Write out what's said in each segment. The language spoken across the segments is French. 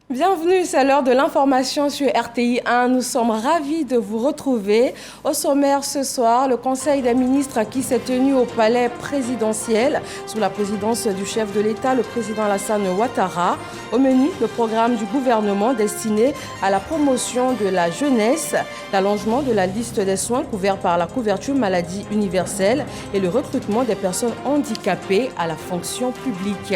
Bienvenue, c'est l'heure de l'information sur RTI 1. Nous sommes ravis de vous retrouver. Au sommaire ce soir, le Conseil des ministres qui s'est tenu au palais présidentiel sous la présidence du chef de l'État, le président Alassane Ouattara. Au menu, le programme du gouvernement destiné à la promotion de la jeunesse, l'allongement de la liste des soins couverts par la couverture maladie universelle et le recrutement des personnes handicapées à la fonction publique.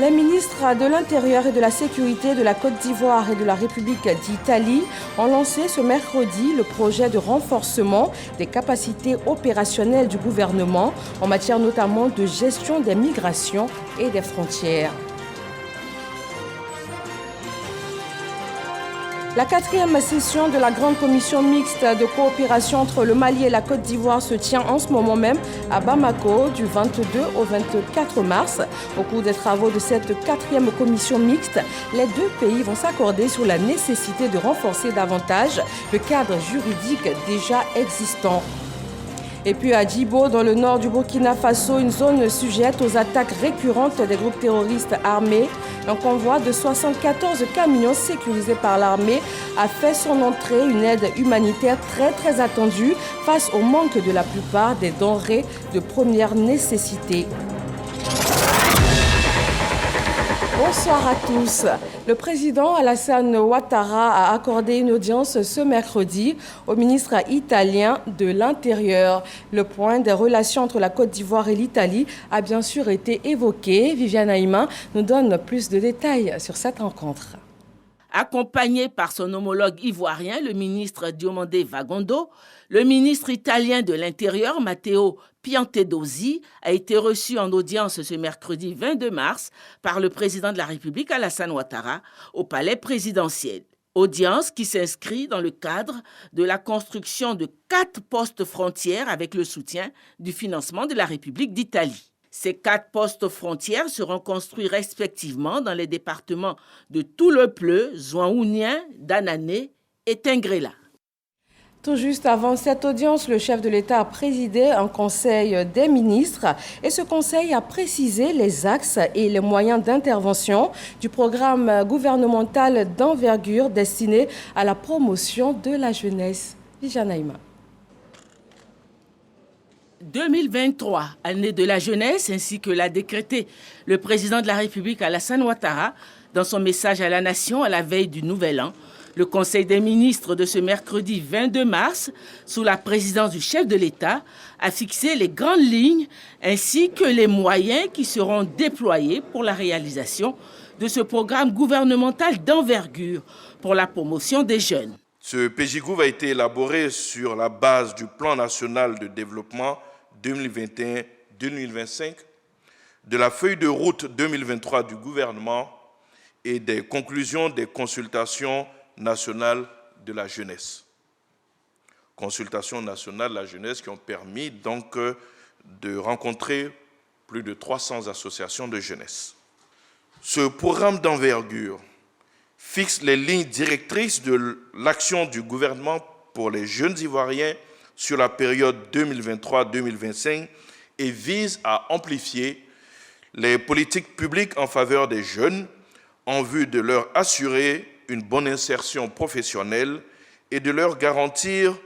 Les ministres de l'Intérieur et de la Sécurité de la Côte d'Ivoire et de la République d'Italie ont lancé ce mercredi le projet de renforcement des capacités opérationnelles du gouvernement en matière notamment de gestion des migrations et des frontières. La 4e session de la Grande Commission mixte de coopération entre le Mali et la Côte d'Ivoire se tient en ce moment même à Bamako du 22 au 24 mars. Au cours des travaux de cette 4e commission mixte, les deux pays vont s'accorder sur la nécessité de renforcer davantage le cadre juridique déjà existant. Et puis à Djibo, dans le nord du Burkina Faso, une zone sujette aux attaques récurrentes des groupes terroristes armés. Un convoi de 74 camions sécurisés par l'armée a fait son entrée, une aide humanitaire très attendue face au manque de la plupart des denrées de première nécessité. Bonsoir à tous. Le président Alassane Ouattara a accordé une audience ce mercredi au ministre italien de l'Intérieur. Le point des relations entre la Côte d'Ivoire et l'Italie a bien sûr été évoqué. Viviane Aïma nous donne plus de détails sur cette rencontre. Accompagné par son homologue ivoirien, le ministre Diomandé Vagondo, le ministre italien de l'Intérieur, Matteo Piantedosi, a été reçu en audience ce mercredi 22 mars par le président de la République, Alassane Ouattara, au palais présidentiel. Audience qui s'inscrit dans le cadre de la construction de 4 postes frontières avec le soutien du financement de la République d'Italie. Ces 4 postes frontières seront construits respectivement dans les départements de Toulepleu, Zouaounien, Danané et Tingrela. Tout juste avant cette audience, le chef de l'État a présidé un conseil des ministres et ce conseil a précisé les axes et les moyens d'intervention du programme gouvernemental d'envergure destiné à la promotion de la jeunesse. Viviane Aïma. 2023, année de la jeunesse, ainsi que l'a décrété le président de la République Alassane Ouattara dans son message à la nation à la veille du Nouvel An. Le Conseil des ministres de ce mercredi 22 mars, sous la présidence du chef de l'État, a fixé les grandes lignes ainsi que les moyens qui seront déployés pour la réalisation de ce programme gouvernemental d'envergure pour la promotion des jeunes. Ce PJGouv a été élaboré sur la base du Plan national de développement 2021-2025, de la feuille de route 2023 du gouvernement et des conclusions des consultations nationales de la jeunesse. Consultations nationales de la jeunesse qui ont permis donc de rencontrer plus de 300 associations de jeunesse. Ce programme d'envergure fixe les lignes directrices de l'action du gouvernement pour les jeunes Ivoiriens sur la période 2023-2025 et vise à amplifier les politiques publiques en faveur des jeunes en vue de leur assurer une bonne insertion professionnelle et de leur garantir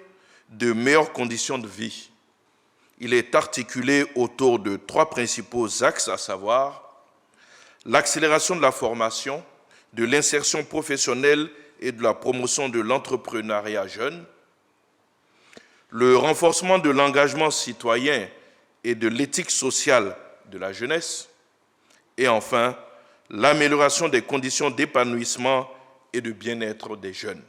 de meilleures conditions de vie. Il est articulé autour de 3 principaux axes, à savoir l'accélération de la formation, de l'insertion professionnelle et de la promotion de l'entrepreneuriat jeune, le renforcement de l'engagement citoyen et de l'éthique sociale de la jeunesse, et enfin, l'amélioration des conditions d'épanouissement et de bien-être des jeunes.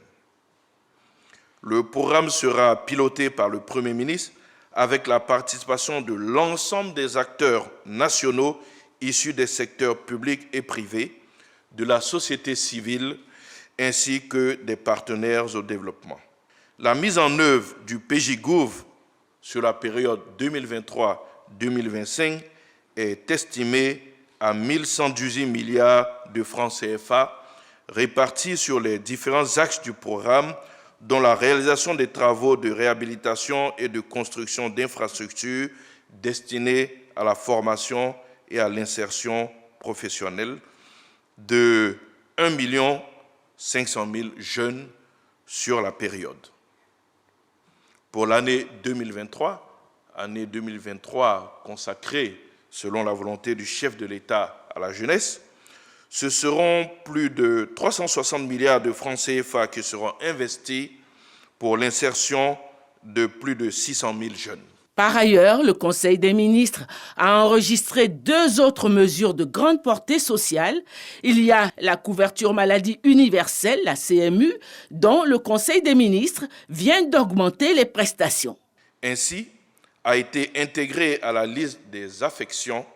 Le programme sera piloté par le Premier ministre avec la participation de l'ensemble des acteurs nationaux issus des secteurs publics et privés, de la société civile ainsi que des partenaires au développement. La mise en œuvre du PJGouv sur la période 2023-2025 est estimée à 1 118 milliards de francs CFA répartis sur les différents axes du programme, dont la réalisation des travaux de réhabilitation et de construction d'infrastructures destinées à la formation et à l'insertion professionnelle, de 1 500 000 jeunes sur la période. Pour l'année 2023, année 2023 consacrée, selon la volonté du chef de l'État, à la jeunesse, ce seront plus de 360 milliards de francs CFA qui seront investis pour l'insertion de plus de 600 000 jeunes. Par ailleurs, le Conseil des ministres a enregistré 2 autres mesures de grande portée sociale. Il y a la couverture maladie universelle, la CMU, dont le Conseil des ministres vient d'augmenter les prestations. Ainsi, a été intégré à la liste des affections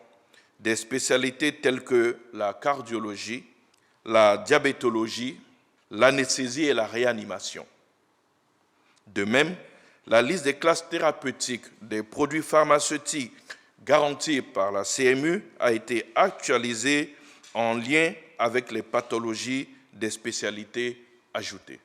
des spécialités telles que la cardiologie, la diabétologie, l'anesthésie et la réanimation. De même, la liste des classes thérapeutiques des produits pharmaceutiques garantis par la CMU a été actualisée en lien avec les pathologies des spécialités ajoutées.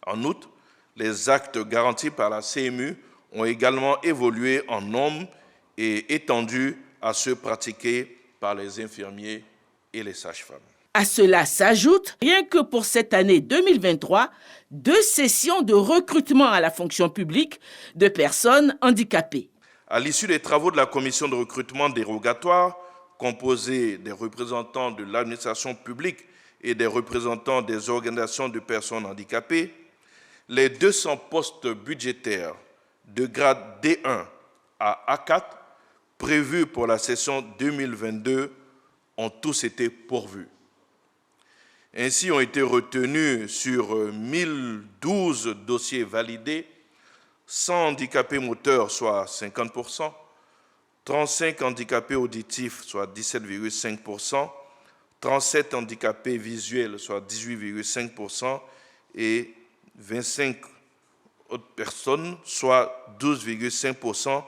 En outre, les actes garantis par la CMU ont également évolué en nombre et étendu à ceux pratiqués par les infirmiers et les sages-femmes. À cela s'ajoute, rien que pour cette année 2023, 2 sessions de recrutement à la fonction publique de personnes handicapées. À l'issue des travaux de la commission de recrutement dérogatoire, composée des représentants de l'administration publique et des représentants des organisations de personnes handicapées, les 200 postes budgétaires de grade D1 à A4 prévus pour la session 2022 ont tous été pourvus. Ainsi ont été retenus sur 1012 dossiers validés, 100 handicapés moteurs, soit 50%, 35 handicapés auditifs, soit 17,5%, 37 handicapés visuels, soit 18,5%, et 25 autres personnes, soit 12,5%,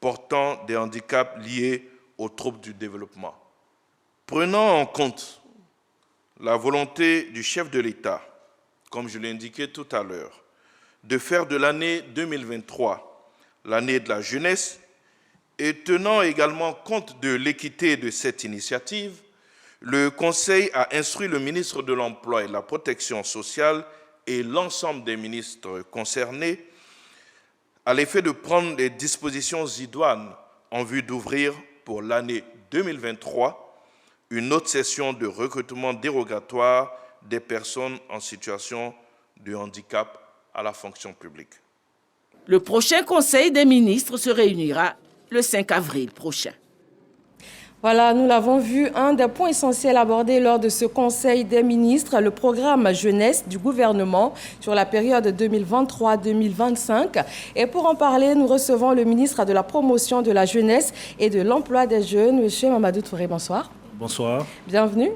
portant des handicaps liés aux troubles du développement. Prenant en compte la volonté du chef de l'État, comme je l'ai indiqué tout à l'heure, de faire de l'année 2023 l'année de la jeunesse, et tenant également compte de l'équité de cette initiative, le Conseil a instruit le ministre de l'Emploi et de la Protection sociale et l'ensemble des ministres concernés à l'effet de prendre les dispositions idoines en vue d'ouvrir pour l'année 2023 une autre session de recrutement dérogatoire des personnes en situation de handicap à la fonction publique. Le prochain Conseil des ministres se réunira le 5 avril prochain. Voilà, nous l'avons vu, un des points essentiels abordés lors de ce Conseil des ministres, le programme jeunesse du gouvernement sur la période 2023-2025. Et pour en parler, nous recevons le ministre de la Promotion de la jeunesse et de l'emploi des jeunes, M. Mamadou Touré. Bonsoir. Bonsoir. Bienvenue.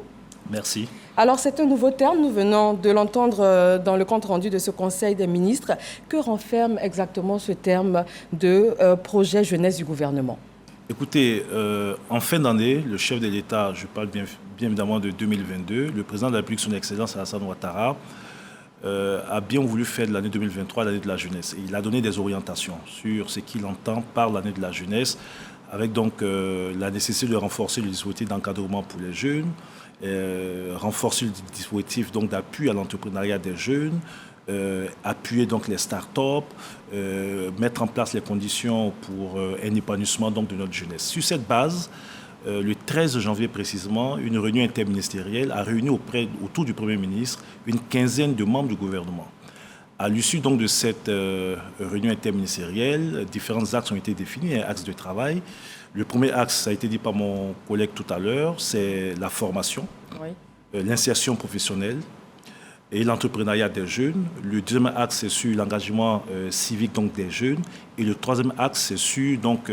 Merci. Alors, c'est un nouveau terme, nous venons de l'entendre dans le compte-rendu de ce Conseil des ministres. Que renferme exactement ce terme de projet jeunesse du gouvernement ? Écoutez, en fin d'année, le chef de l'État, je parle bien évidemment de 2022, le président de la République, son Excellence Alassane Ouattara, a bien voulu faire de l'année 2023 l'année de la jeunesse. Et il a donné des orientations sur ce qu'il entend par l'année de la jeunesse, avec donc la nécessité de renforcer le dispositif d'encadrement pour les jeunes, renforcer le dispositif donc d'appui à l'entrepreneuriat des jeunes, appuyer donc les start-up, mettre en place les conditions pour un épanouissement donc de notre jeunesse. Sur cette base, le 13 janvier précisément, une réunion interministérielle a réuni autour du Premier ministre une quinzaine de membres du gouvernement. À l'issue donc de cette réunion interministérielle, différents axes ont été définis, un axe de travail. Le premier axe, ça a été dit par mon collègue tout à l'heure, c'est la formation, l'insertion professionnelle et l'entrepreneuriat des jeunes. Le deuxième axe, c'est sur l'engagement civique donc, des jeunes. Et le troisième axe, c'est sur donc,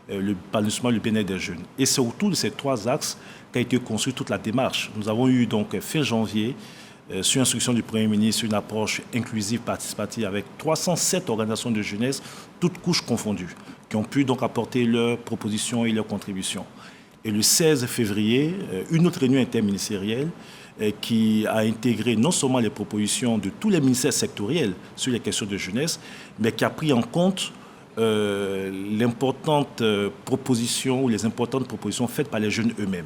l'épanouissement, le bien-être des jeunes. Et c'est autour de ces 3 axes qu'a été construite toute la démarche. Nous avons eu donc fin janvier, sur instruction du Premier ministre, une approche inclusive, participative avec 307 organisations de jeunesse, toutes couches confondues, qui ont pu donc apporter leurs propositions et leurs contributions. Et le 16 février, une autre réunion interministérielle qui a intégré non seulement les propositions de tous les ministères sectoriels sur les questions de jeunesse, mais qui a pris en compte l'importante proposition ou les importantes propositions faites par les jeunes eux-mêmes.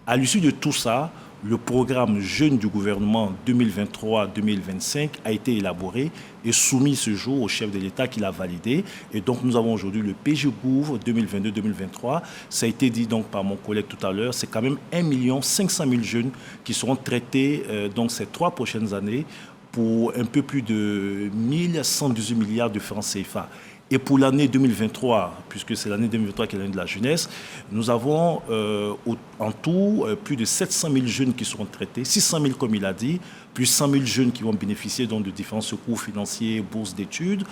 À l'issue de tout ça, le programme Jeunes du gouvernement 2023-2025 a été élaboré et soumis ce jour au chef de l'État qui l'a validé. Et donc nous avons aujourd'hui le PGGouv 2022-2023. Ça a été dit donc par mon collègue tout à l'heure, c'est quand même 1 500 000 jeunes qui seront traités donc ces 3 prochaines années pour un peu plus de 1118 milliards de francs CFA. Et pour l'année 2023, puisque c'est l'année 2023 qui est l'année de la jeunesse, nous avons en tout plus de 700 000 jeunes qui seront traités, 600 000 comme il a dit, plus 100 000 jeunes qui vont bénéficier donc, de différents secours financiers, bourses d'études,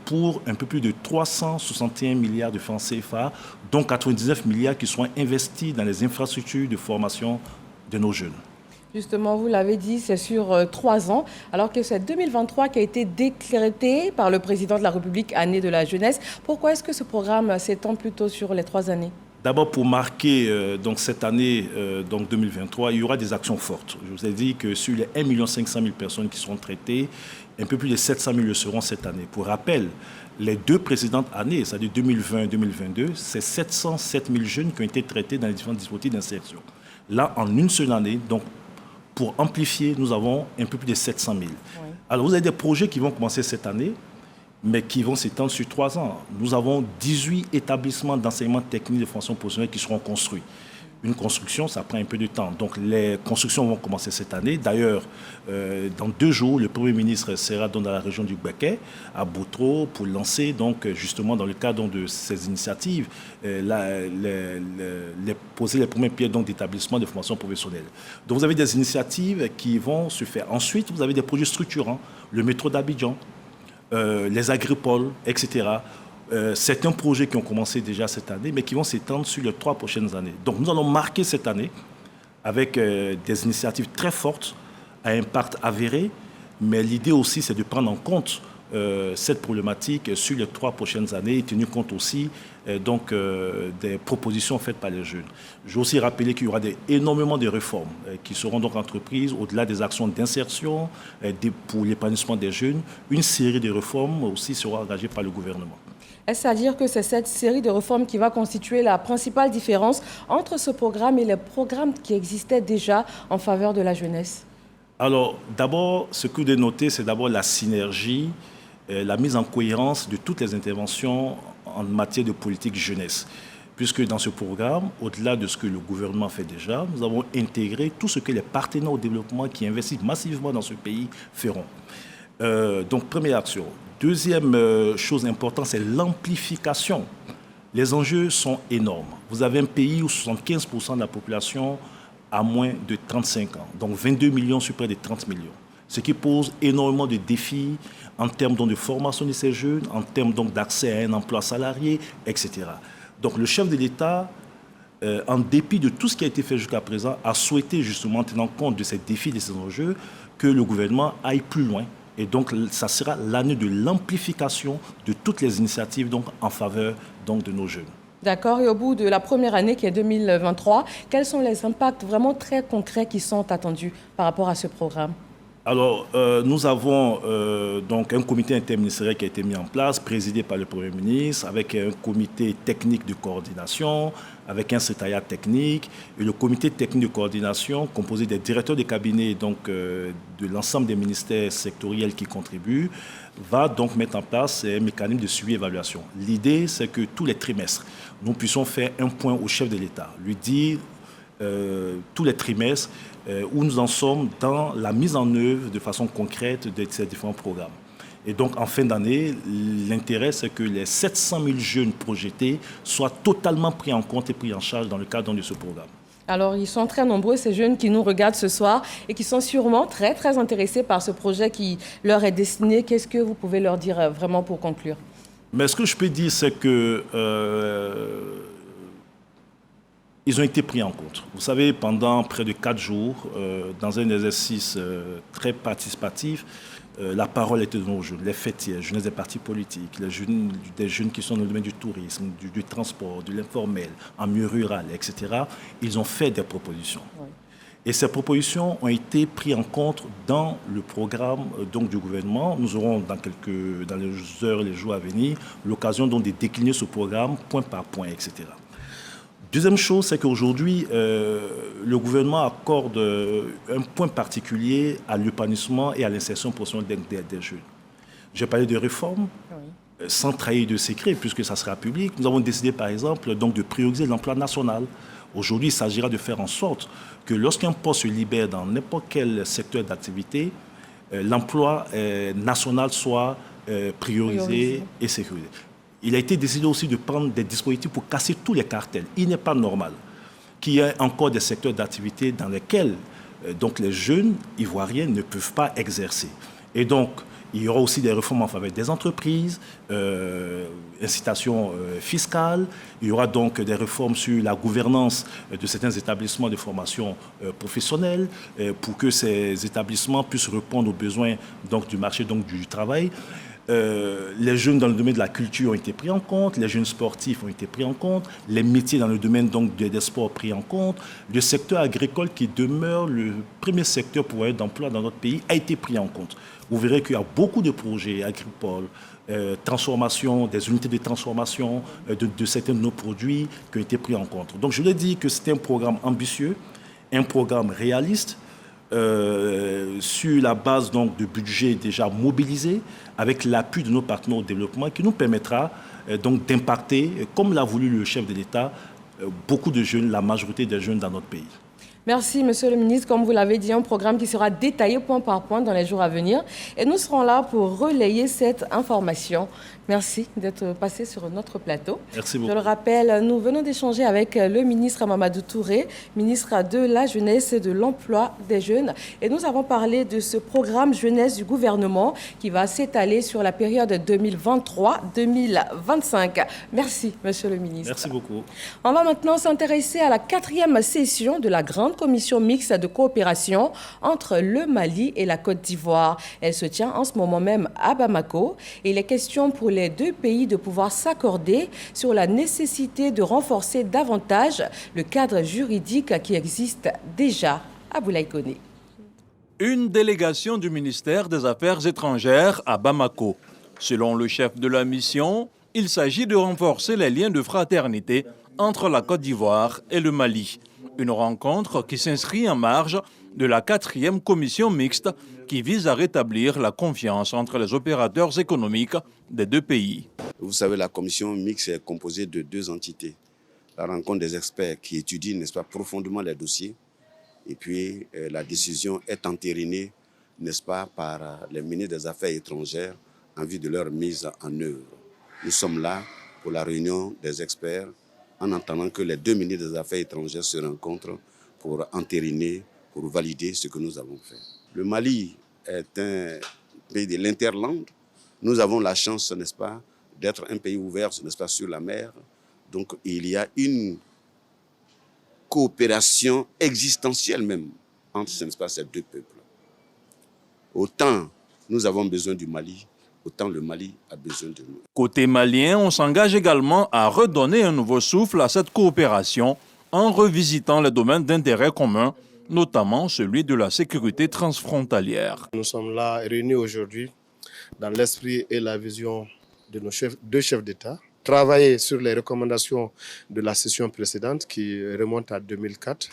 pour un peu plus de 361 milliards de francs CFA, dont 99 milliards qui seront investis dans les infrastructures de formation de nos jeunes. Justement, vous l'avez dit, c'est sur 3 ans, alors que c'est 2023 qui a été décrété par le président de la République année de la jeunesse. Pourquoi est-ce que ce programme s'étend plutôt sur les 3 années? D'abord, pour marquer donc cette année donc 2023, il y aura des actions fortes. Je vous ai dit que sur les 1 500 000 personnes qui seront traitées, un peu plus de 700 000 le seront cette année. Pour rappel, les 2 précédentes années, c'est-à-dire 2020 et 2022, c'est 707 000 jeunes qui ont été traités dans les différents dispositifs d'insertion. Là, en une seule année, donc pour amplifier, nous avons un peu plus de 700 000. Oui. Alors, vous avez des projets qui vont commencer cette année, mais qui vont s'étendre sur 3 ans. Nous avons 18 établissements d'enseignement technique de formation professionnelle qui seront construits. Une construction, ça prend un peu de temps. Donc, les constructions vont commencer cette année. D'ailleurs, dans 2 jours, le Premier ministre sera dans la région du Béquet, à Boutro, pour lancer, donc, justement, dans le cadre de ces initiatives, poser les premières pierres d'établissements de formation professionnelle. Donc, vous avez des initiatives qui vont se faire. Ensuite, vous avez des projets structurants, le métro d'Abidjan, les agripoles, etc. Certains projets qui ont commencé déjà cette année, mais qui vont s'étendre sur les 3 prochaines années. Donc nous allons marquer cette année avec des initiatives très fortes, à impact avéré, mais l'idée aussi c'est de prendre en compte cette problématique sur les 3 prochaines années, et tenu compte aussi des propositions faites par les jeunes. Je veux aussi rappeler qu'il y aura énormément de réformes qui seront donc entreprises au-delà des actions d'insertion pour l'épanouissement des jeunes. Une série de réformes aussi sera engagée par le gouvernement. Est-ce à dire que c'est cette série de réformes qui va constituer la principale différence entre ce programme et les programmes qui existaient déjà en faveur de la jeunesse? Alors, d'abord, ce que vous devez noter, c'est d'abord la synergie, la mise en cohérence de toutes les interventions en matière de politique jeunesse. Puisque dans ce programme, au-delà de ce que le gouvernement fait déjà, nous avons intégré tout ce que les partenaires au développement qui investissent massivement dans ce pays feront. Donc, première action. Deuxième chose importante, c'est l'amplification. Les enjeux sont énormes. Vous avez un pays où 75% de la population a moins de 35 ans, donc 22 millions sur près de 30 millions. Ce qui pose énormément de défis en termes de formation de ces jeunes, en termes d'accès à un emploi salarié, etc. Donc le chef de l'État, en dépit de tout ce qui a été fait jusqu'à présent, a souhaité justement, tenant compte de ces défis, de ces enjeux, que le gouvernement aille plus loin. Et donc, ça sera l'année de l'amplification de toutes les initiatives en faveur de nos jeunes. D'accord. Et au bout de la première année, qui est 2023, quels sont les impacts vraiment très concrets qui sont attendus par rapport à ce programme? Alors, nous avons donc un comité interministériel qui a été mis en place, présidé par le Premier ministre, avec un comité technique de coordination, avec un secrétariat technique. Et le comité technique de coordination, composé des directeurs de cabinet de l'ensemble des ministères sectoriels qui contribuent, va donc mettre en place un mécanisme de suivi et évaluation. L'idée, c'est que tous les trimestres, nous puissions faire un point au chef de l'État, lui dire tous les trimestres où nous en sommes dans la mise en œuvre de façon concrète de ces différents programmes. Et donc, en fin d'année, l'intérêt, c'est que les 700 000 jeunes projetés soient totalement pris en compte et pris en charge dans le cadre de ce programme. Alors, ils sont très nombreux, ces jeunes qui nous regardent ce soir et qui sont sûrement très, très intéressés par ce projet qui leur est destiné. Qu'est-ce que vous pouvez leur dire vraiment pour conclure? Mais ce que je peux dire, c'est que ils ont été pris en compte. Vous savez, pendant près de 4 jours, dans un exercice très participatif, la parole était donnée aux jeunes, les fêtiers, les jeunesses des partis politiques, des jeunes qui sont dans le domaine du tourisme, du transport, de l'informel, en milieu rural, etc. Ils ont fait des propositions. Oui. Et ces propositions ont été prises en compte dans le programme du gouvernement. Nous aurons dans les heures et les jours à venir l'occasion de décliner ce programme point par point, etc. Deuxième chose, c'est qu'aujourd'hui, le gouvernement accorde un point particulier à l'épanouissement et à l'insertion professionnelle des jeunes. J'ai parlé de réformes, sans trahir de secret, puisque ça sera public. Nous avons décidé, par exemple, donc, de prioriser l'emploi national. Aujourd'hui, il s'agira de faire en sorte que lorsqu'un poste se libère dans n'importe quel secteur d'activité, l'emploi national soit priorisé et sécurisé. Il a été décidé aussi de prendre des dispositifs pour casser tous les cartels. Il n'est pas normal qu'il y ait encore des secteurs d'activité dans lesquels donc les jeunes ivoiriens ne peuvent pas exercer. Et donc, il y aura aussi des réformes en faveur des entreprises, incitation fiscale. Il y aura donc des réformes sur la gouvernance de certains établissements de formation professionnelle pour que ces établissements puissent répondre aux besoins donc, du marché donc, du travail. Les jeunes dans le domaine de la culture ont été pris en compte, les jeunes sportifs ont été pris en compte, les métiers dans le domaine donc, des sports pris en compte, le secteur agricole qui demeure le premier secteur pourvoyeur d'emploi dans notre pays a été pris en compte. Vous verrez qu'il y a beaucoup de projets agricoles, transformation, des unités de transformation de certains de nos produits qui ont été pris en compte. Donc je l'ai dit que c'était un programme ambitieux, un programme réaliste, sur la base donc, de budget déjà mobilisé, avec l'appui de nos partenaires au développement, qui nous permettra donc d'impacter, comme l'a voulu le chef de l'État, beaucoup de jeunes, la majorité des jeunes dans notre pays. Merci, Monsieur le ministre. Comme vous l'avez dit, un programme qui sera détaillé point par point dans les jours à venir. Et nous serons là pour relayer cette information. Merci d'être passé sur notre plateau. Merci beaucoup. Je le rappelle, nous venons d'échanger avec le ministre Mamadou Touré, ministre de la Jeunesse et de l'Emploi des Jeunes. Et nous avons parlé de ce programme jeunesse du gouvernement qui va s'étaler sur la période 2023-2025. Merci, Monsieur le ministre. Merci beaucoup. On va maintenant s'intéresser à la 4e session de la grande commission mixte de coopération entre le Mali et la Côte d'Ivoire. Elle se tient en ce moment même à Bamako. Et il est question pour les deux pays de pouvoir s'accorder sur la nécessité de renforcer davantage le cadre juridique qui existe déjà à Boulaye Koné. Une délégation du ministère des Affaires étrangères à Bamako. Selon le chef de la mission, il s'agit de renforcer les liens de fraternité entre la Côte d'Ivoire et le Mali. Une rencontre qui s'inscrit en marge de la 4e commission mixte qui vise à rétablir la confiance entre les opérateurs économiques des deux pays. Vous savez, la commission mixte est composée de 2 entités. La rencontre des experts qui étudient, n'est-ce pas, profondément les dossiers. Et puis, la décision est entérinée, n'est-ce pas, par les ministres des Affaires étrangères en vue de leur mise en œuvre. Nous sommes là pour la réunion des experts en attendant que les 2 ministres des Affaires étrangères se rencontrent pour entériner, pour valider ce que nous avons fait. Le Mali est un pays de l'interland. Nous avons la chance, n'est-ce pas, d'être un pays ouvert, n'est-ce pas, sur la mer. Donc il y a une coopération existentielle même entre, n'est-ce pas, ces 2 peuples. Autant nous avons besoin du Mali, autant le Mali a besoin de nous. Côté malien, on s'engage également à redonner un nouveau souffle à cette coopération en revisitant les domaines d'intérêt commun, notamment celui de la sécurité transfrontalière. Nous sommes là réunis aujourd'hui dans l'esprit et la vision de nos 2 chefs d'État. Travailler sur les recommandations de la session précédente qui remonte à 2004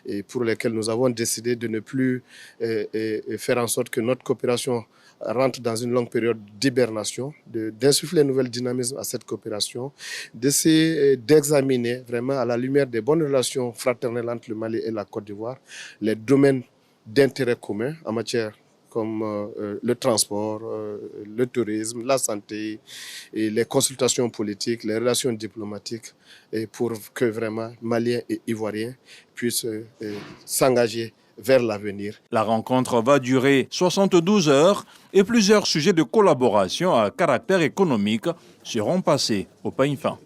et pour lesquelles nous avons décidé de ne plus faire en sorte que notre coopération rentre dans une longue période d'hibernation, d'insuffler un nouvel dynamisme à cette coopération, d'essayer d'examiner vraiment à la lumière des bonnes relations fraternelles entre le Mali et la Côte d'Ivoire les domaines d'intérêt commun en matière comme le transport, le tourisme, la santé, et les consultations politiques, les relations diplomatiques, et pour que vraiment Maliens et Ivoiriens puissent s'engager vers l'avenir. La rencontre va durer 72 heures et plusieurs sujets de collaboration à caractère économique seront passés au peigne fin.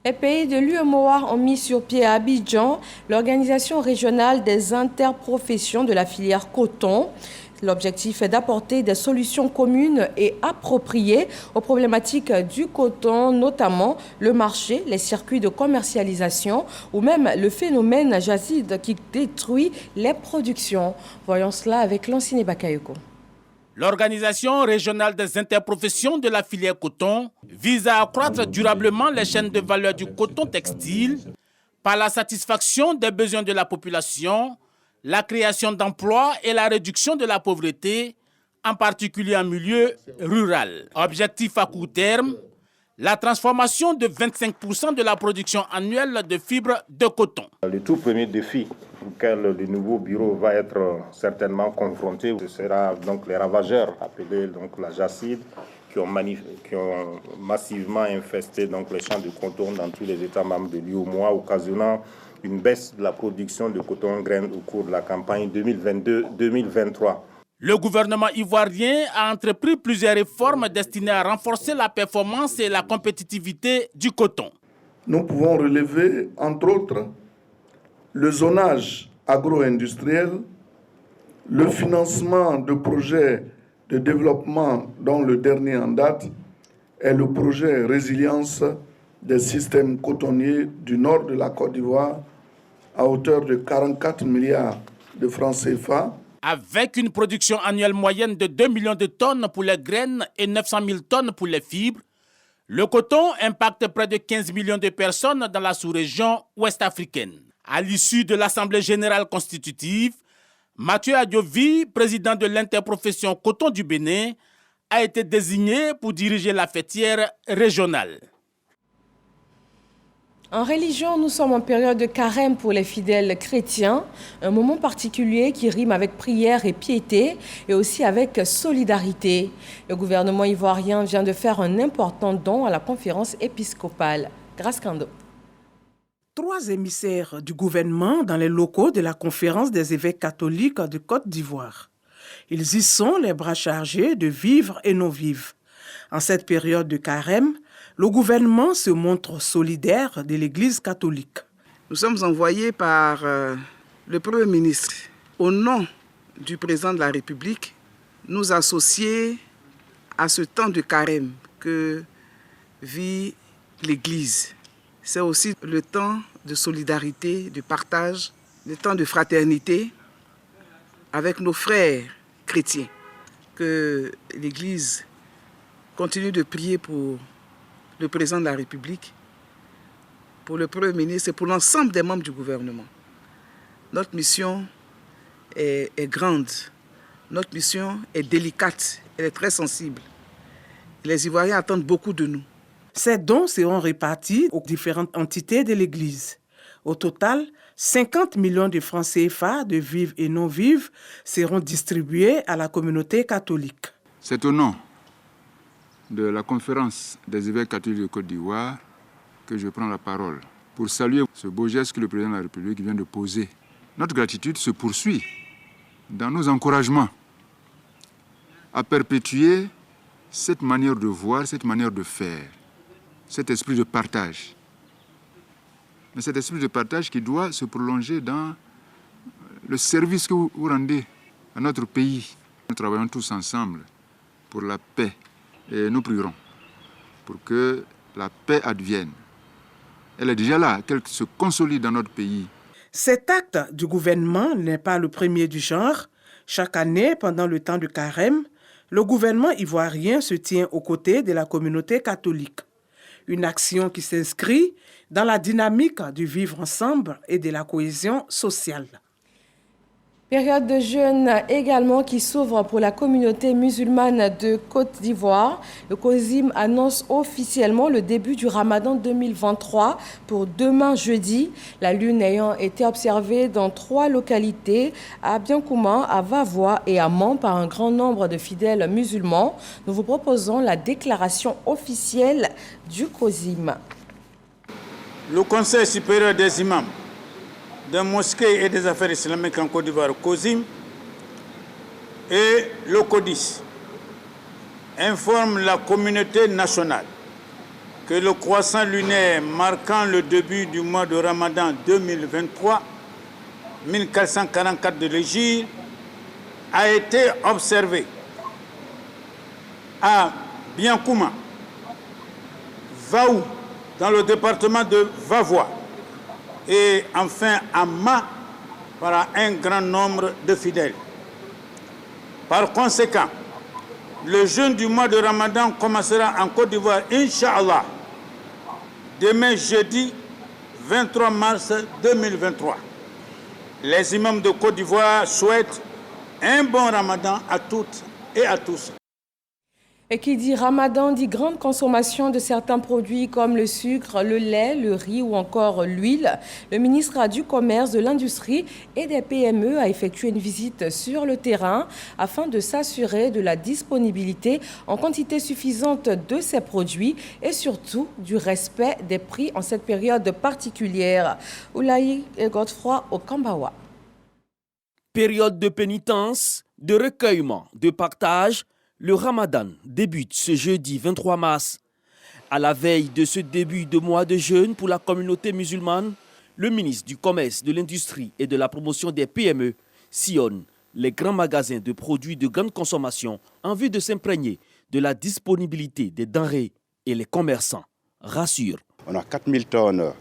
Les pays de l'UEMOA ont mis sur pied à Abidjan l'organisation régionale des interprofessions de la filière coton. L'objectif est d'apporter des solutions communes et appropriées aux problématiques du coton, notamment le marché, les circuits de commercialisation ou même le phénomène jazide qui détruit les productions. Voyons cela avec Lanciné Bakayoko. L'Organisation régionale des interprofessions de la filière coton vise à accroître durablement les chaînes de valeur du coton textile par la satisfaction des besoins de la population, la création d'emplois et la réduction de la pauvreté, en particulier en milieu rural. Objectif à court terme, la transformation de 25% de la production annuelle de fibres de coton. Le tout premier défi auquel le nouveau bureau va être certainement confronté, ce sera donc les ravageurs, appelés donc la jacide, qui ont massivement infesté donc les champs de coton dans tous les États membres de l'UEMOA, occasionnant une baisse de la production de coton graine au cours de la campagne 2022-2023. Le gouvernement ivoirien a entrepris plusieurs réformes destinées à renforcer la performance et la compétitivité du coton. Nous pouvons relever, entre autres, le zonage agro-industriel, le financement de projets de développement dont le dernier en date est le projet Résilience des systèmes cotonniers du nord de la Côte d'Ivoire à hauteur de 44 milliards de francs CFA. Avec une production annuelle moyenne de 2 millions de tonnes pour les graines et 900 000 tonnes pour les fibres, le coton impacte près de 15 millions de personnes dans la sous-région ouest-africaine. À l'issue de l'Assemblée générale constitutive, Mathieu Adjovi, président de l'interprofession coton du Bénin, a été désigné pour diriger la fêtière régionale. En religion, nous sommes en période de carême pour les fidèles chrétiens, un moment particulier qui rime avec prière et piété et aussi avec solidarité. Le gouvernement ivoirien vient de faire un important don à la conférence épiscopale. Grâce Kando. 3 émissaires du gouvernement dans les locaux de la conférence des évêques catholiques de Côte d'Ivoire. Ils y sont les bras chargés de vivres et non-vivres. En cette période de carême, le gouvernement se montre solidaire de l'Église catholique. Nous sommes envoyés par le Premier ministre, au nom du président de la République, nous associer à ce temps de carême que vit l'Église. C'est aussi le temps de solidarité, de partage, le temps de fraternité avec nos frères chrétiens. Que l'Église continue de prier pour le président de la République, pour le Premier ministre et pour l'ensemble des membres du gouvernement. Notre mission est grande, notre mission est délicate, elle est très sensible. Les Ivoiriens attendent beaucoup de nous. Ces dons seront répartis aux différentes entités de l'Église. Au total, 50 millions de francs CFA de vivres et non-vivres seront distribués à la communauté catholique. C'est au nom de la conférence des évêques catholiques de Côte d'Ivoire que je prends la parole pour saluer ce beau geste que le président de la République vient de poser. Notre gratitude se poursuit dans nos encouragements à perpétuer cette manière de voir, cette manière de faire, cet esprit de partage. Mais cet esprit de partage qui doit se prolonger dans le service que vous rendez à notre pays. Nous travaillons tous ensemble pour la paix. Et nous prierons pour que la paix advienne. Elle est déjà là, qu'elle se consolide dans notre pays. Cet acte du gouvernement n'est pas le premier du genre. Chaque année, pendant le temps de carême, le gouvernement ivoirien se tient aux côtés de la communauté catholique. Une action qui s'inscrit dans la dynamique du vivre ensemble et de la cohésion sociale. Période de jeûne également qui s'ouvre pour la communauté musulmane de Côte d'Ivoire. Le COSIM annonce officiellement le début du Ramadan 2023 pour demain jeudi. La lune ayant été observée dans 3 localités, à Biancouma, à Vavois et à Mans par un grand nombre de fidèles musulmans. Nous vous proposons la déclaration officielle du COSIM. Le Conseil supérieur des imams des mosquées et des affaires islamiques en Côte d'Ivoire, COSIM, et le CODIS informe la communauté nationale que le croissant lunaire marquant le début du mois de Ramadan 2023, 1444 de l'Hégire, a été observé à Biancouma, Vaou, dans le département de Vavois, et enfin à Ma par un grand nombre de fidèles. Par conséquent, le jeûne du mois de Ramadan commencera en Côte d'Ivoire, Inch'Allah, demain jeudi 23 mars 2023. Les imams de Côte d'Ivoire souhaitent un bon ramadan à toutes et à tous. Et qui dit ramadan dit grande consommation de certains produits comme le sucre, le lait, le riz ou encore l'huile. Le ministre du Commerce, de l'Industrie et des PME a effectué une visite sur le terrain afin de s'assurer de la disponibilité en quantité suffisante de ces produits et surtout du respect des prix en cette période particulière. Oulaï et Godefroy au Kambawa. Période de pénitence, de recueillement, de partage. Le Ramadan débute ce jeudi 23 mars. À la veille de ce début de mois de jeûne pour la communauté musulmane, le ministre du Commerce, de l'Industrie et de la Promotion des PME sillonne les grands magasins de produits de grande consommation en vue de s'imprégner de la disponibilité des denrées et les commerçants rassurent. On a 4000 tonnes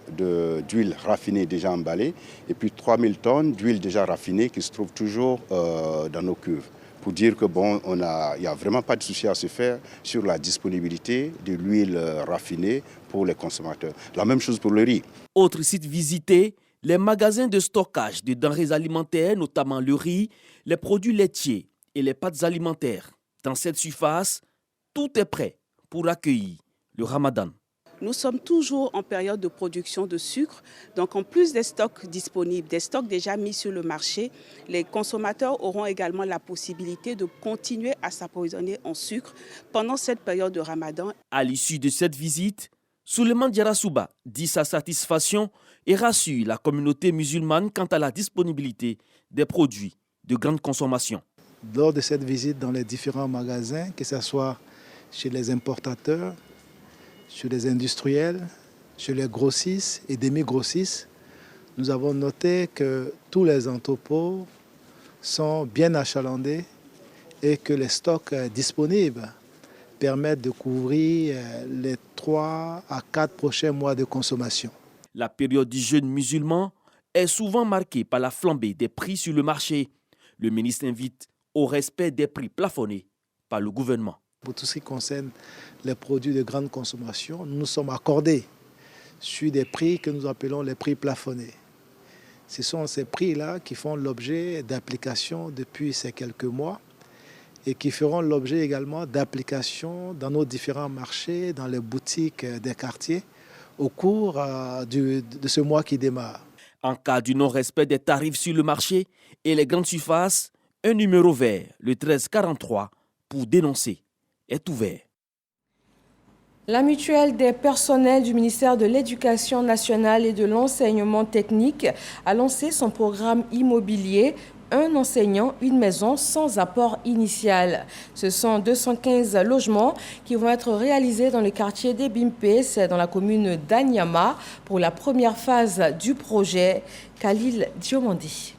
d'huile raffinée déjà emballée et puis 3000 tonnes d'huile déjà raffinée qui se trouvent toujours dans nos cuves. Pour dire que il n'y a vraiment pas de souci à se faire sur la disponibilité de l'huile raffinée pour les consommateurs. La même chose pour le riz. Autre site visité, les magasins de stockage de denrées alimentaires, notamment le riz, les produits laitiers et les pâtes alimentaires. Dans cette surface, tout est prêt pour accueillir le Ramadan. Nous sommes toujours en période de production de sucre. Donc en plus des stocks disponibles, des stocks déjà mis sur le marché, les consommateurs auront également la possibilité de continuer à s'approvisionner en sucre pendant cette période de Ramadan. À l'issue de cette visite, Souleymane Diarra-Souba dit sa satisfaction et rassure la communauté musulmane quant à la disponibilité des produits de grande consommation. Lors de cette visite dans les différents magasins, que ce soit chez les importateurs, chez les industriels, chez les grossistes et demi-grossistes, nous avons noté que tous les entrepôts sont bien achalandés et que les stocks disponibles permettent de couvrir les 3 à 4 prochains mois de consommation. La période du jeûne musulman est souvent marquée par la flambée des prix sur le marché. Le ministre invite au respect des prix plafonnés par le gouvernement. Pour tout ce qui concerne les produits de grande consommation, nous nous sommes accordés sur des prix que nous appelons les prix plafonnés. Ce sont ces prix-là qui font l'objet d'applications depuis ces quelques mois et qui feront l'objet également d'applications dans nos différents marchés, dans les boutiques des quartiers, au cours de ce mois qui démarre. En cas du non-respect des tarifs sur le marché et les grandes surfaces, un numéro vert, le 1343, pour dénoncer, est ouvert. La mutuelle des personnels du ministère de l'Éducation nationale et de l'enseignement technique a lancé son programme immobilier « Un enseignant, une maison » sans apport initial. Ce sont 215 logements qui vont être réalisés dans le quartier des Bimpé, c'est dans la commune d'Anyama, pour la première phase du projet. Khalil Diomandi.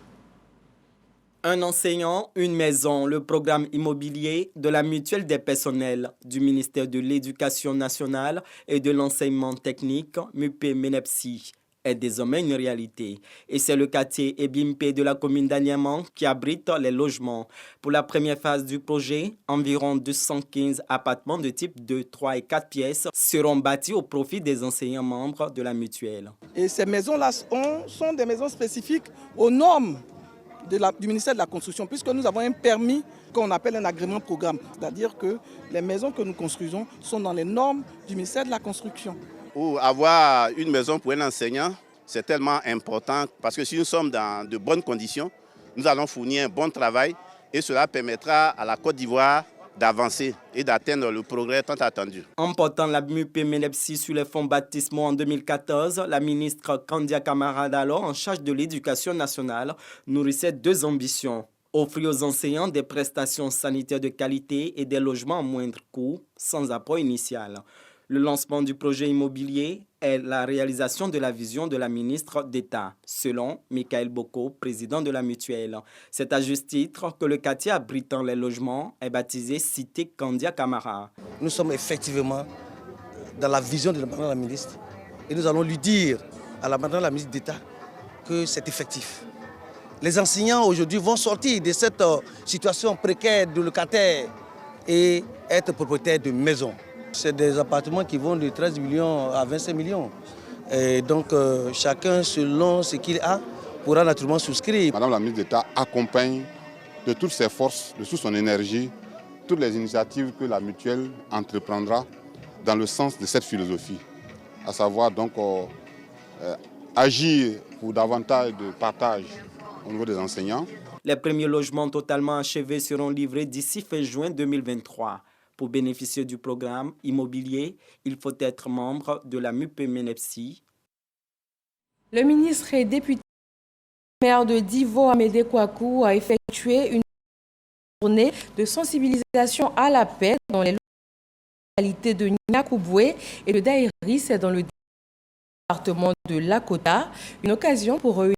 Un enseignant, une maison, le programme immobilier de la mutuelle des personnels du ministère de l'Éducation nationale et de l'enseignement technique, MUPE-MENEPSI, est désormais une réalité. Et c'est le quartier Ebimpe de la commune d'Anyama qui abrite les logements. Pour la première phase du projet, environ 215 appartements de type 2, 3 et 4 pièces seront bâtis au profit des enseignants membres de la mutuelle. Et ces maisons-là sont des maisons spécifiques aux normes du ministère de la Construction, puisque nous avons un permis qu'on appelle un agrément programme. C'est-à-dire que les maisons que nous construisons sont dans les normes du ministère de la Construction. Pour avoir une maison pour un enseignant, c'est tellement important parce que si nous sommes dans de bonnes conditions, nous allons fournir un bon travail et cela permettra à la Côte d'Ivoire d'avancer et d'atteindre le progrès tant attendu. En portant la MUPE-MENEPSI sur les fonds baptismaux en 2014, la ministre Kandia Camara, alors en charge de l'éducation nationale, nourrissait 2 ambitions. Offrir aux enseignants des prestations sanitaires de qualité et des logements à moindre coût, sans apport initial. Le lancement du projet immobilier est la réalisation de la vision de la ministre d'État, selon Michael Boko, président de la mutuelle. C'est à juste titre que le quartier abritant les logements est baptisé Cité Kandia Camara. Nous sommes effectivement dans la vision de Madame la ministre et nous allons lui dire à Madame la ministre d'État que c'est effectif. Les enseignants aujourd'hui vont sortir de cette situation précaire de locataire et être propriétaires de maisons. C'est des appartements qui vont de 13 millions à 25 millions. Et donc, chacun, selon ce qu'il a, pourra naturellement souscrire. Madame la ministre d'État accompagne de toutes ses forces, de toute son énergie, toutes les initiatives que la mutuelle entreprendra dans le sens de cette philosophie, à savoir donc agir pour davantage de partage au niveau des enseignants. Les premiers logements totalement achevés seront livrés d'ici fin juin 2023. Pour bénéficier du programme immobilier, il faut être membre de la MUP-MENEPSI. Le ministre et député maire de Divo, Amédée Kouakou, a effectué une journée de sensibilisation à la paix dans les localités de Niakouboué et de Daïri, c'est dans le département de Lakota. Une occasion pour réunir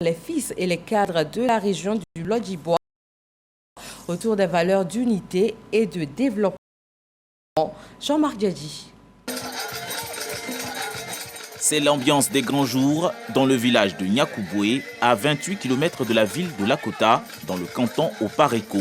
les fils et les cadres de la région du Lodjibois autour des valeurs d'unité et de développement. Jean-Marc Diadji. C'est l'ambiance des grands jours dans le village de Niakouboué, à 28 km de la ville de Lakota, dans le canton au Paréco.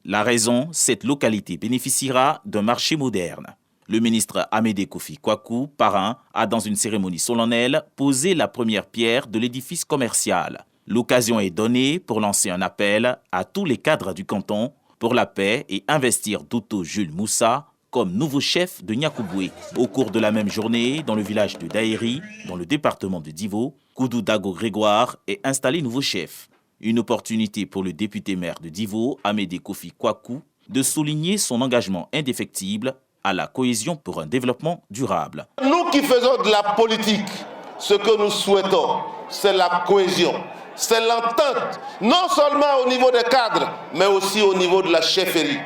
La raison, cette localité bénéficiera d'un marché moderne. Le ministre Amédée Kofi Kouakou, parrain, a dans une cérémonie solennelle posé la première pierre de l'édifice commercial. L'occasion est donnée pour lancer un appel à tous les cadres du canton pour la paix et investir Douto Jules Moussa comme nouveau chef de Niakouboué. Au cours de la même journée, dans le village de Daïri, dans le département de Divo, Koudou Dago Grégoire est installé nouveau chef. Une opportunité pour le député maire de Divo, Amédée Kofi Kouakou, de souligner son engagement indéfectible à la cohésion pour un développement durable. Nous qui faisons de la politique, ce que nous souhaitons, c'est la cohésion, c'est l'entente, non seulement au niveau des cadres, mais aussi au niveau de la chefferie.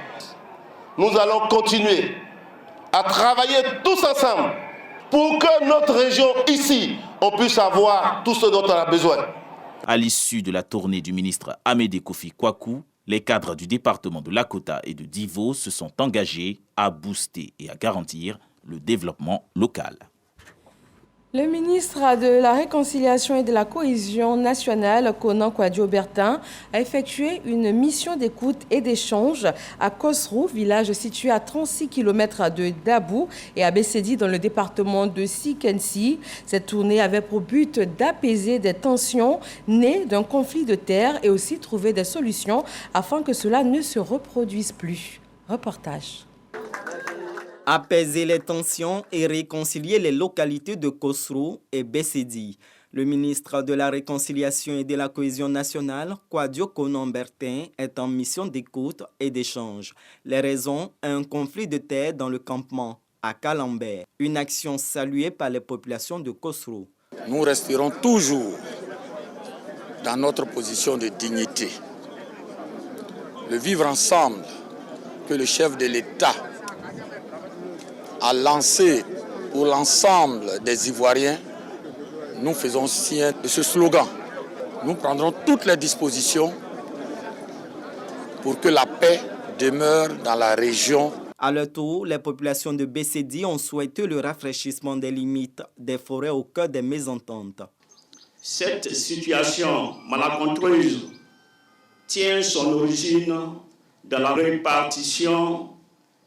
Nous allons continuer à travailler tous ensemble pour que notre région ici, on puisse avoir tout ce dont on a besoin. À l'issue de la tournée du ministre Amédée Kofi Kouakou, les cadres du département de Lakota et de Divo se sont engagés à booster et à garantir le développement local. Le ministre de la Réconciliation et de la Cohésion nationale, Konan Kouadio-Bertin, a effectué une mission d'écoute et d'échange à Kosrou, village situé à 36 km de Dabou et à Bessedi dans le département de Sikensi. Cette tournée avait pour but d'apaiser des tensions nées d'un conflit de terre et aussi trouver des solutions afin que cela ne se reproduise plus. Reportage. Apaiser les tensions et réconcilier les localités de Kosrou et Bessedi. Le ministre de la Réconciliation et de la Cohésion nationale, Kouadio Konan-Bertin, est en mission d'écoute et d'échange. Les raisons, un conflit de terre dans le campement à Kalambert. Une action saluée par les populations de Kosrou. Nous resterons toujours dans notre position de dignité. Le vivre ensemble que le chef de l'État a lancé pour l'ensemble des Ivoiriens, nous faisons signe de ce slogan. Nous prendrons toutes les dispositions pour que la paix demeure dans la région. À leur tour, les populations de Bessedi ont souhaité le rafraîchissement des limites des forêts au cœur des mésententes. Cette situation malencontreuse tient son origine dans la répartition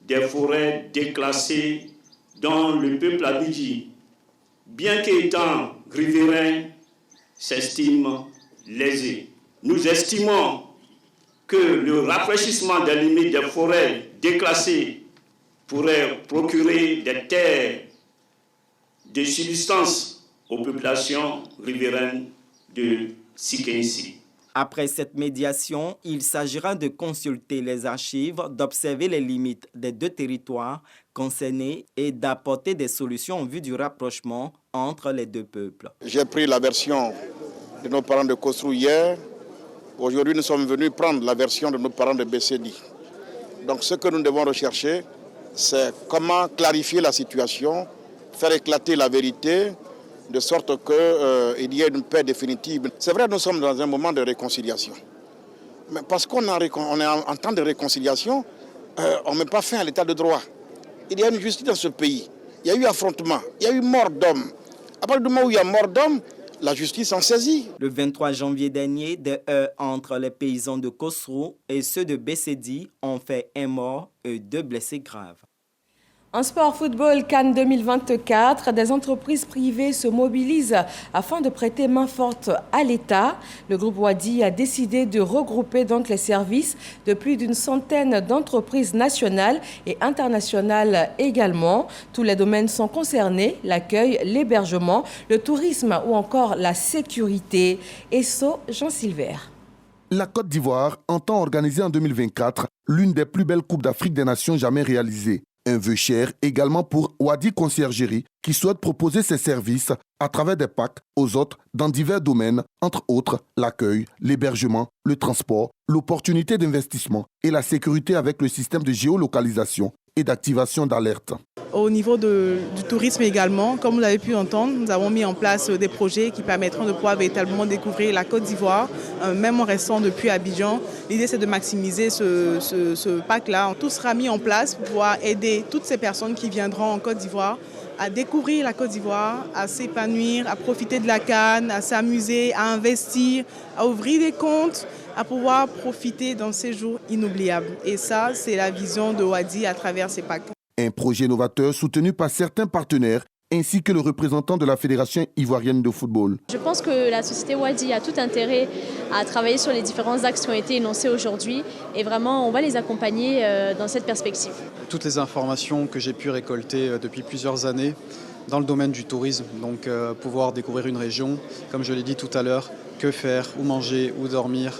des forêts déclassées dont le peuple abidji, bien qu'étant riverain, s'estime lésé. Nous estimons que le rafraîchissement des limites des forêts déclassées pourrait procurer des terres de subsistance aux populations riveraines de Sikensi. Après cette médiation, il s'agira de consulter les archives, d'observer les limites des deux territoires concernés et d'apporter des solutions en vue du rapprochement entre les deux peuples. J'ai pris la version de nos parents de Kosrou hier. Aujourd'hui, nous sommes venus prendre la version de nos parents de Bessedi. Donc ce que nous devons rechercher, c'est comment clarifier la situation, faire éclater la vérité, de sorte qu'il y ait une paix définitive. C'est vrai, nous sommes dans un moment de réconciliation. Mais parce qu'on est en temps de réconciliation, on ne met pas fin à l'état de droit. Il y a une justice dans ce pays. Il y a eu affrontement, il y a eu mort d'hommes. À partir du moment où il y a mort d'hommes, la justice en saisit. Le 23 janvier dernier, des heurts entre les paysans de Kosrou et ceux de Bessedi ont fait un mort et 2 blessés graves. En sport football Cannes 2024, des entreprises privées se mobilisent afin de prêter main forte à l'État. Le groupe Wadi a décidé de regrouper donc les services de plus d'une centaine d'entreprises nationales et internationales également. Tous les domaines sont concernés, l'accueil, l'hébergement, le tourisme ou encore la sécurité. Esso Jean Silver. La Côte d'Ivoire entend organiser en 2024 l'une des plus belles Coupes d'Afrique des Nations jamais réalisées. Un vœu cher également pour Wadi Conciergerie qui souhaite proposer ses services à travers des packs aux autres dans divers domaines, entre autres l'accueil, l'hébergement, le transport, l'opportunité d'investissement et la sécurité avec le système de géolocalisation et d'activation d'alerte. Au niveau du tourisme également, comme vous avez pu entendre, nous avons mis en place des projets qui permettront de pouvoir véritablement découvrir la Côte d'Ivoire, même en restant depuis Abidjan. L'idée, c'est de maximiser ce pack-là. Tout sera mis en place pour pouvoir aider toutes ces personnes qui viendront en Côte d'Ivoire à découvrir la Côte d'Ivoire, à s'épanouir, à profiter de la Cannes, à s'amuser, à investir, à ouvrir des comptes, à pouvoir profiter d'un séjour inoubliable. Et ça, c'est la vision de Wadi à travers ces packs. Un projet novateur soutenu par certains partenaires ainsi que le représentant de la Fédération ivoirienne de football. Je pense que la société Wadi a tout intérêt à travailler sur les différents axes qui ont été énoncés aujourd'hui et vraiment on va les accompagner dans cette perspective. Toutes les informations que j'ai pu récolter depuis plusieurs années dans le domaine du tourisme, donc pouvoir découvrir une région, comme je l'ai dit tout à l'heure, que faire, où manger, où dormir,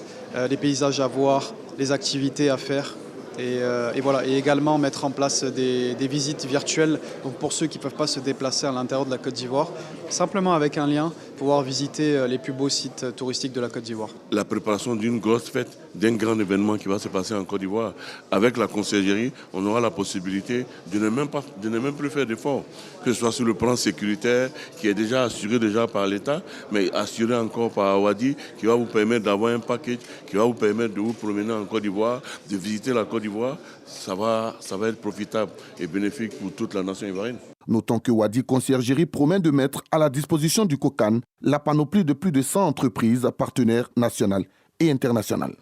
les paysages à voir, les activités à faire. Et voilà, et également mettre en place des visites virtuelles donc pour ceux qui ne peuvent pas se déplacer à l'intérieur de la Côte d'Ivoire, simplement avec un lien, pouvoir visiter les plus beaux sites touristiques de la Côte d'Ivoire. La préparation d'une grosse fête, d'un grand événement qui va se passer en Côte d'Ivoire, avec la conciergerie, on aura la possibilité de ne même plus faire d'efforts, que ce soit sur le plan sécuritaire, qui est déjà assuré par l'État, mais assuré encore par Wadi, qui va vous permettre d'avoir un package, qui va vous permettre de vous promener en Côte d'Ivoire, de visiter la Côte d'Ivoire. Ça va être profitable et bénéfique pour toute la nation ivoirienne. Notons que Wadi Conciergerie promet de mettre à la disposition du COCAN la panoplie de plus de 100 entreprises partenaires nationales et internationales.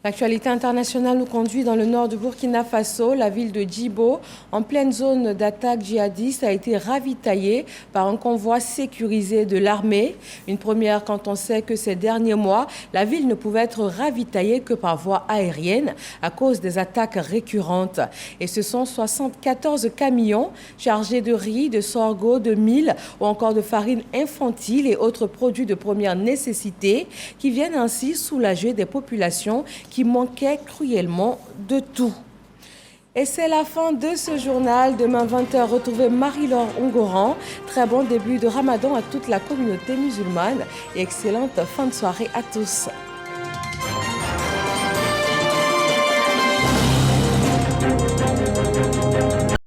L'actualité internationale nous conduit dans le nord du Burkina Faso. La ville de Djibo, en pleine zone d'attaque djihadiste, a été ravitaillée par un convoi sécurisé de l'armée. Une première quand on sait que ces derniers mois, la ville ne pouvait être ravitaillée que par voie aérienne à cause des attaques récurrentes. Et ce sont 74 camions chargés de riz, de sorgho, de mil ou encore de farine infantile et autres produits de première nécessité qui viennent ainsi soulager des populations qui manquait cruellement de tout. Et c'est la fin de ce journal. Demain 20h, retrouvez Marie-Laure Ongoran. Très bon début de Ramadan à toute la communauté musulmane et excellente fin de soirée à tous.